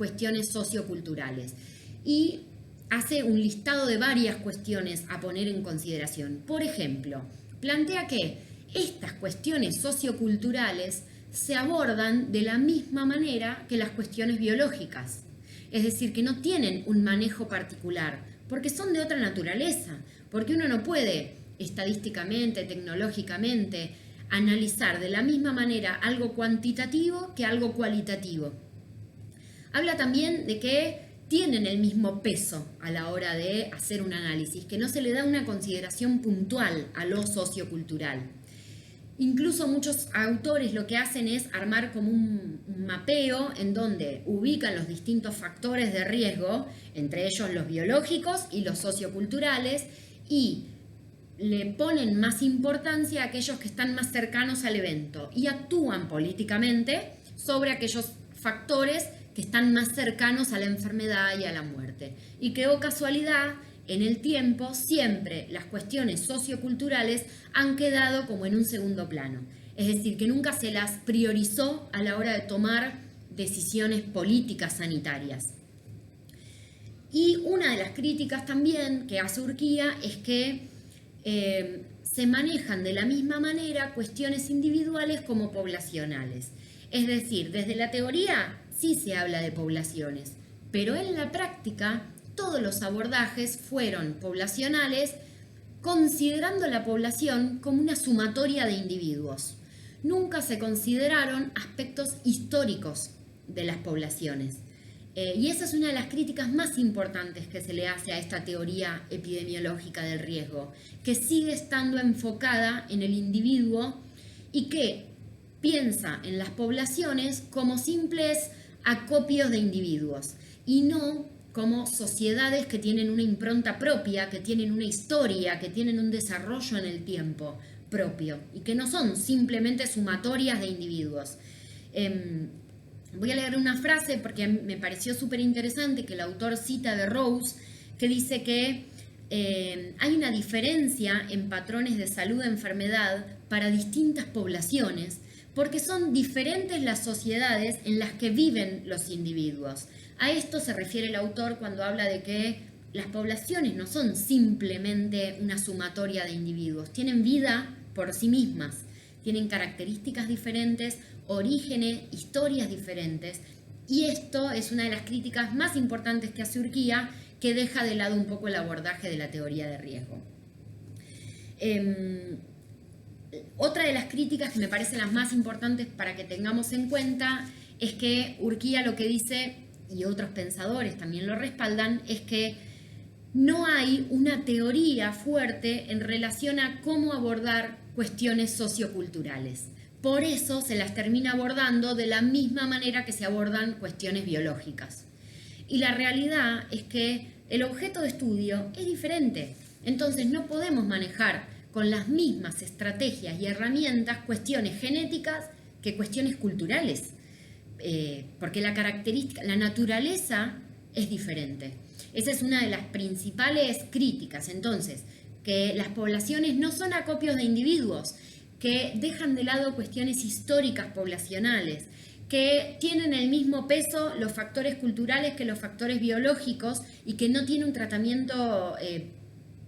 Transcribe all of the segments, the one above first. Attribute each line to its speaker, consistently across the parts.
Speaker 1: cuestiones socioculturales y hace un listado de varias cuestiones a poner en consideración. Por ejemplo, plantea que estas cuestiones socioculturales se abordan de la misma manera que las cuestiones biológicas, es decir, que no tienen un manejo particular, porque son de otra naturaleza, porque uno no puede estadísticamente, tecnológicamente, analizar de la misma manera algo cuantitativo que algo cualitativo. Habla también de que tienen el mismo peso a la hora de hacer un análisis, que no se le da una consideración puntual a lo sociocultural. Incluso muchos autores lo que hacen es armar como un mapeo en donde ubican los distintos factores de riesgo, entre ellos los biológicos y los socioculturales, y le ponen más importancia a aquellos que están más cercanos al evento y actúan políticamente sobre aquellos factores que están más cercanos a la enfermedad y a la muerte. Y que, oh casualidad, en el tiempo siempre las cuestiones socioculturales han quedado como en un segundo plano. Es decir, que nunca se las priorizó a la hora de tomar decisiones políticas sanitarias. Y una de las críticas también que hace Urquía es que se manejan de la misma manera cuestiones individuales como poblacionales. Es decir, desde la teoría sí se habla de poblaciones, pero en la práctica todos los abordajes fueron poblacionales, considerando la población como una sumatoria de individuos. Nunca se consideraron aspectos históricos de las poblaciones. Y esa es una de las críticas más importantes que se le hace a esta teoría epidemiológica del riesgo, que sigue estando enfocada en el individuo y que piensa en las poblaciones como simples acopios de individuos y no como sociedades que tienen una impronta propia, que tienen una historia, que tienen un desarrollo en el tiempo propio y que no son simplemente sumatorias de individuos. Voy a leer una frase porque me pareció súper interesante que el autor cita de Rose, que dice que hay una diferencia en patrones de salud e enfermedad para distintas poblaciones, porque son diferentes las sociedades en las que viven los individuos. A esto se refiere el autor cuando habla de que las poblaciones no son simplemente una sumatoria de individuos, tienen vida por sí mismas, tienen características diferentes, orígenes, historias diferentes, y esto es una de las críticas más importantes que hace Urquía, que deja de lado un poco el abordaje de la teoría de riesgo. Otra de las críticas que me parecen las más importantes para que tengamos en cuenta es que Urquía lo que dice, y otros pensadores también lo respaldan, es que no hay una teoría fuerte en relación a cómo abordar cuestiones socioculturales. Por eso se las termina abordando de la misma manera que se abordan cuestiones biológicas. Y la realidad es que el objeto de estudio es diferente. Entonces no podemos manejar con las mismas estrategias y herramientas cuestiones genéticas que cuestiones culturales. Porque la naturaleza es diferente. Esa es una de las principales críticas. Entonces, que las poblaciones no son acopios de individuos, que dejan de lado cuestiones históricas poblacionales, que tienen el mismo peso los factores culturales que los factores biológicos y que no tiene un tratamiento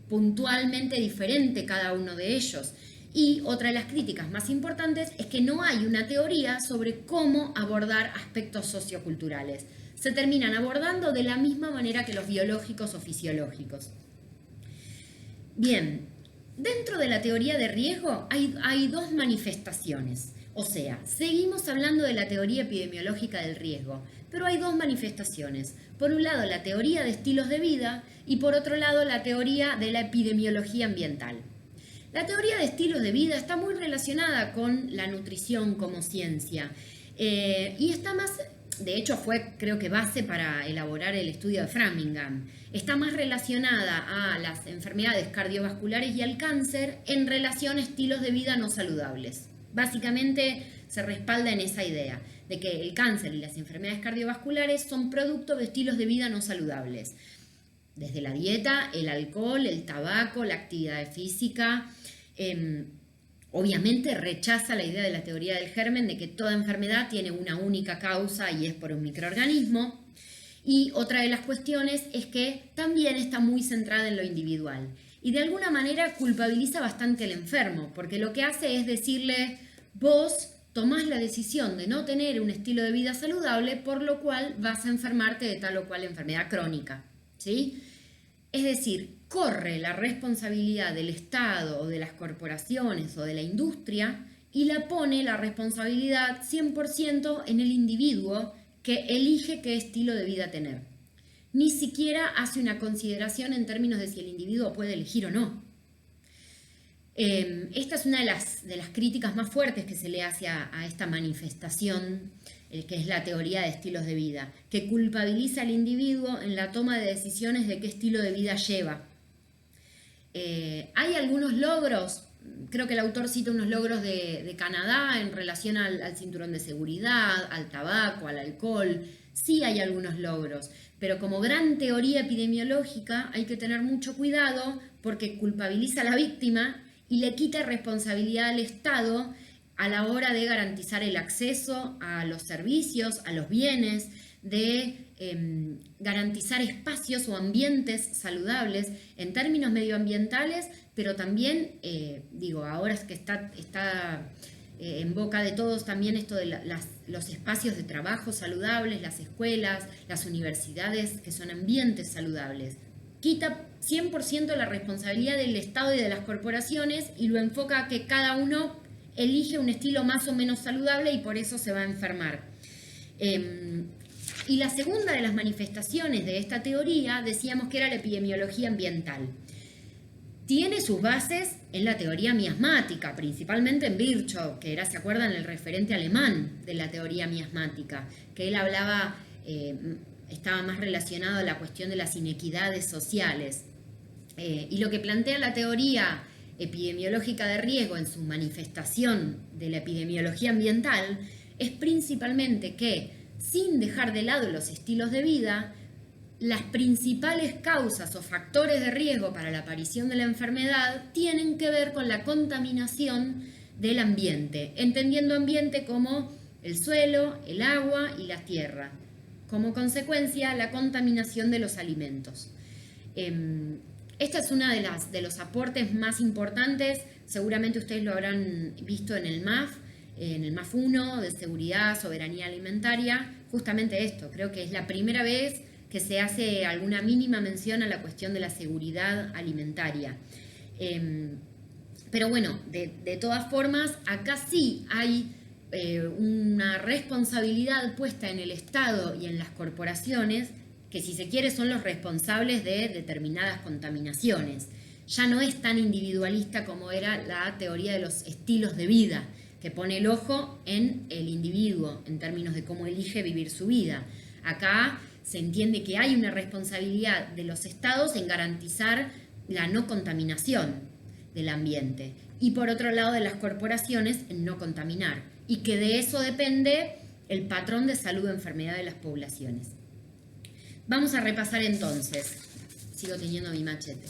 Speaker 1: puntualmente diferente cada uno de ellos. Y otra de las críticas más importantes es que no hay una teoría sobre cómo abordar aspectos socioculturales. Se terminan abordando de la misma manera que los biológicos o fisiológicos. Bien, dentro de la teoría de riesgo hay dos manifestaciones. O sea, seguimos hablando de la teoría epidemiológica del riesgo, pero hay dos manifestaciones. Por un lado, la teoría de estilos de vida y por otro lado, la teoría de la epidemiología ambiental. La teoría de estilos de vida está muy relacionada con la nutrición como ciencia y está más, de hecho fue creo que base para elaborar el estudio de Framingham, está más relacionada a las enfermedades cardiovasculares y al cáncer en relación a estilos de vida no saludables. Básicamente se respalda en esa idea de que el cáncer y las enfermedades cardiovasculares son producto de estilos de vida no saludables. Desde la dieta, el alcohol, el tabaco, la actividad física. Obviamente rechaza la idea de la teoría del germen de que toda enfermedad tiene una única causa y es por un microorganismo. Y otra de las cuestiones es que también está muy centrada en lo individual. Y de alguna manera culpabiliza bastante al enfermo, porque lo que hace es decirle, vos tomás la decisión de no tener un estilo de vida saludable, por lo cual vas a enfermarte de tal o cual enfermedad crónica, ¿sí? Es decir, corre la responsabilidad del Estado o de las corporaciones o de la industria y la pone la responsabilidad 100% en el individuo que elige qué estilo de vida tener. Ni siquiera hace una consideración en términos de si el individuo puede elegir o no. Esta es una de las críticas más fuertes que se le hace a esta manifestación, que es la teoría de estilos de vida, que culpabiliza al individuo en la toma de decisiones de qué estilo de vida lleva. Hay algunos logros, creo que el autor cita unos logros de Canadá en relación al cinturón de seguridad, al tabaco, al alcohol. Sí hay algunos logros, pero como gran teoría epidemiológica hay que tener mucho cuidado porque culpabiliza a la víctima y le quita responsabilidad al Estado a la hora de garantizar el acceso a los servicios, a los bienes, de garantizar espacios o ambientes saludables en términos medioambientales, pero también, ahora es que está en boca de todos también esto de los espacios de trabajo saludables, las escuelas, las universidades, que son ambientes saludables. Quita 100% la responsabilidad del Estado y de las corporaciones y lo enfoca a que cada uno elige un estilo más o menos saludable y por eso se va a enfermar. Y la segunda de las manifestaciones de esta teoría decíamos que era la epidemiología ambiental. Tiene sus bases en la teoría miasmática, principalmente en Virchow, que era, ¿se acuerdan?, el referente alemán de la teoría miasmática, que él hablaba, estaba más relacionado a la cuestión de las inequidades sociales. Y lo que plantea la teoría epidemiológica de riesgo en su manifestación de la epidemiología ambiental es principalmente que, sin dejar de lado los estilos de vida, las principales causas o factores de riesgo para la aparición de la enfermedad tienen que ver con la contaminación del ambiente, entendiendo ambiente como el suelo, el agua y la tierra. Como consecuencia, la contaminación de los alimentos. Esta es una de los aportes más importantes, seguramente ustedes lo habrán visto en el MAF 1 de seguridad, soberanía alimentaria, justamente esto, creo que es la primera vez que se hace alguna mínima mención a la cuestión de la seguridad alimentaria. Pero bueno, de todas formas, acá sí hay una responsabilidad puesta en el Estado y en las corporaciones, que si se quiere son los responsables de determinadas contaminaciones. Ya no es tan individualista como era la teoría de los estilos de vida, que pone el ojo en el individuo en términos de cómo elige vivir su vida. Acá se entiende que hay una responsabilidad de los estados en garantizar la no contaminación del ambiente y por otro lado de las corporaciones en no contaminar y que de eso depende el patrón de salud o enfermedad de las poblaciones. Vamos a repasar entonces, sigo teniendo mi machete.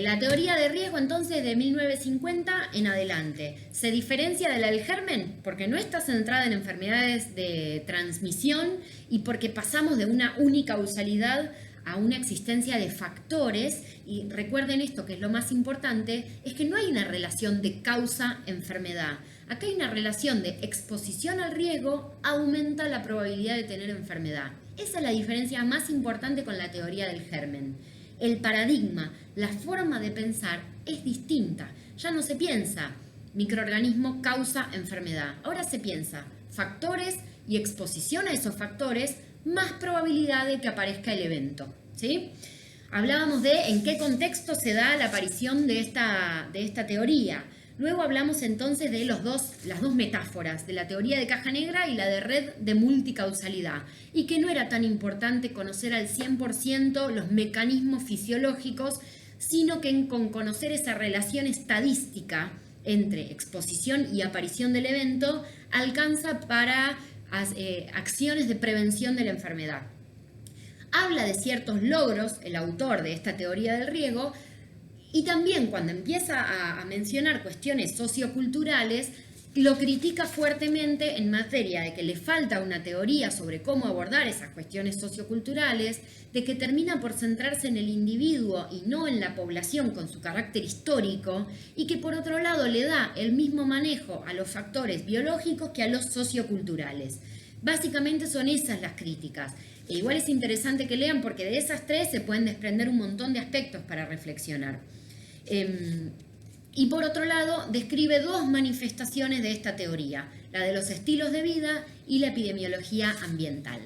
Speaker 1: La teoría de riesgo entonces de 1950 en adelante se diferencia de la del germen porque no está centrada en enfermedades de transmisión y porque pasamos de una única causalidad a una existencia de factores, y recuerden esto que es lo más importante, es que no hay una relación de causa-enfermedad. Acá hay una relación de exposición al riesgo aumenta la probabilidad de tener enfermedad. Esa es la diferencia más importante con la teoría del germen. El paradigma, la forma de pensar es distinta. Ya no se piensa microorganismo causa enfermedad. Ahora se piensa factores y exposición a esos factores más probabilidad de que aparezca el evento. ¿Sí? Hablábamos de en qué contexto se da la aparición de esta teoría. Luego hablamos entonces de las dos metáforas, de la teoría de caja negra y la de red de multicausalidad, y que no era tan importante conocer al 100% los mecanismos fisiológicos, sino que con conocer esa relación estadística entre exposición y aparición del evento, alcanza para acciones de prevención de la enfermedad. Habla de ciertos logros, el autor de esta teoría del riesgo, y también cuando empieza a mencionar cuestiones socioculturales, lo critica fuertemente en materia de que le falta una teoría sobre cómo abordar esas cuestiones socioculturales, de que termina por centrarse en el individuo y no en la población con su carácter histórico, y que por otro lado le da el mismo manejo a los factores biológicos que a los socioculturales. Básicamente son esas las críticas. E igual es interesante que lean porque de esas tres se pueden desprender un montón de aspectos para reflexionar. Y por otro lado, describe dos manifestaciones de esta teoría, la de los estilos de vida y la epidemiología ambiental.